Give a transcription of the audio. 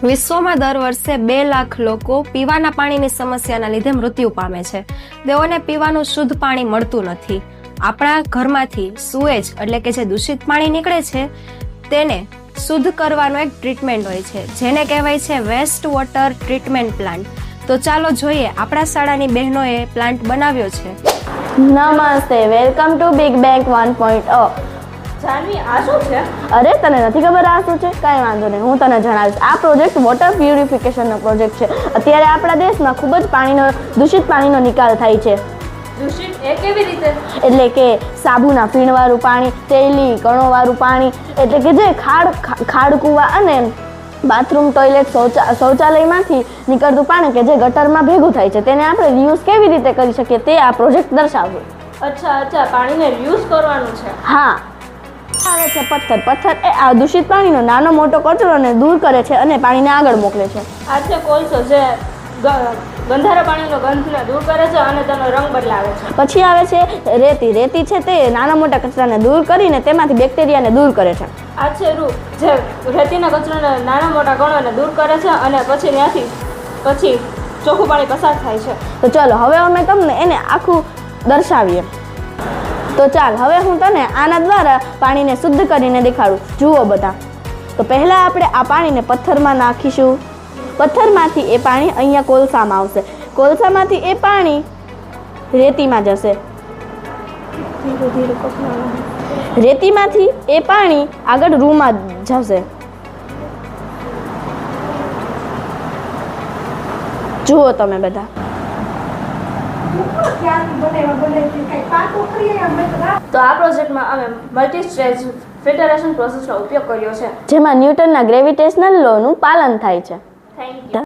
વિશ્વમાં દર વર્ષે 2 લાખ લોકો પીવાના પાણીની સમસ્યાના લીધે મૃત્યુ પામે છે. તેઓને પીવાનું શુદ્ધ પાણી મળતું નથી. આપણા ઘરમાંથી સુએજ એટલે કે જે દૂષિત પાણી નીકળે છે તેને શુદ્ધ કરવાનો એક ટ્રીટમેન્ટ હોય છે, જેને કહેવાય છે વેસ્ટ વોટર ટ્રીટમેન્ટ પ્લાન્ટ. તો ચાલો જોઈએ, આપણા શાળાની બહેનોએ પ્લાન્ટ બનાવ્યો છે. નમસ્તે, welcome to big bang 1.0. Janvi, આ શું છે? અરે, તને નથી ખબર આ શું છે? કાંઈ વાંધો નહીં, હું તને જણાવીશ. આ પ્રોજેક્ટ વોટર પ્યુરિફિકેશનનો પ્રોજેક્ટ છે. અત્યારે આપણા દેશમાં ખૂબ જ દૂષિત પાણીનો નિકાલ થાય છે. દૂષિત એ કેવી રીતે? એટલે કે સાબુના ફીણવાળું પાણી, તેલી કણોવાળું પાણી, એટલે કે જે ખાડ કૂવા અને બાથરૂમ, ટોયલેટ, શૌચાલયમાંથી નીકળતું પાણી કે જે ગટરમાં ભેગું થાય છે તેને આપણે રીયુઝ કેવી રીતે કરી શકીએ તે આ પ્રોજેક્ટ દર્શાવશે. અચ્છા, પાણીને રીયુઝ કરવાનું છે. હા, આવે છે પથ્થર એ આ દૂષિત પાણીનો નાનો મોટો કચરોને દૂર કરે છે અને પાણીને આગળ મોકલે છે. આ છે કોલસો, જે ગંધારા પાણીનો ગંધને દૂર કરે છે અને તેનો રંગ બદલાવે છે. પછી આવે છે રેતી છે તે નાના મોટા કચરાને દૂર કરીને તેમાંથી બેક્ટેરિયાને દૂર કરે છે. આ છે રૂ, જે રેતીના કચરાને નાના મોટા કણોને દૂર કરે છે અને પછી ત્યાંથી ચોખ્ખું પાણી પસાર થાય છે. તો ચાલો હવે અમે તમને એને આખું દર્શાવીએ. તો ચાલ, હવે હું તને આના દ્વારા પાણીને શુદ્ધ કરીને દેખાડું. જુઓ બધા. તો પહેલાં આપણે આ પાણીને પથ્થરમાં નાખીશું. પથ્થરમાંથી એ પાણી અહીંયા કોલસામાં આવશે. કોલસામાંથી એ પાણી રેતીમાં જશે. રેતીમાંથી એ પાણી આગળ રૂમાં જશે. જુઓ તમે બધા. તો આ પ્રોજેક્ટમાં અમે મલ્ટી સ્ટેજ ફિલ્ટરેશન પ્રોસેસનો ઉપયોગ કર્યો છે, જેમાં ન્યૂટનના ગ્રેવિટેશનલ લોનું પાલન થાય છે. Thank you.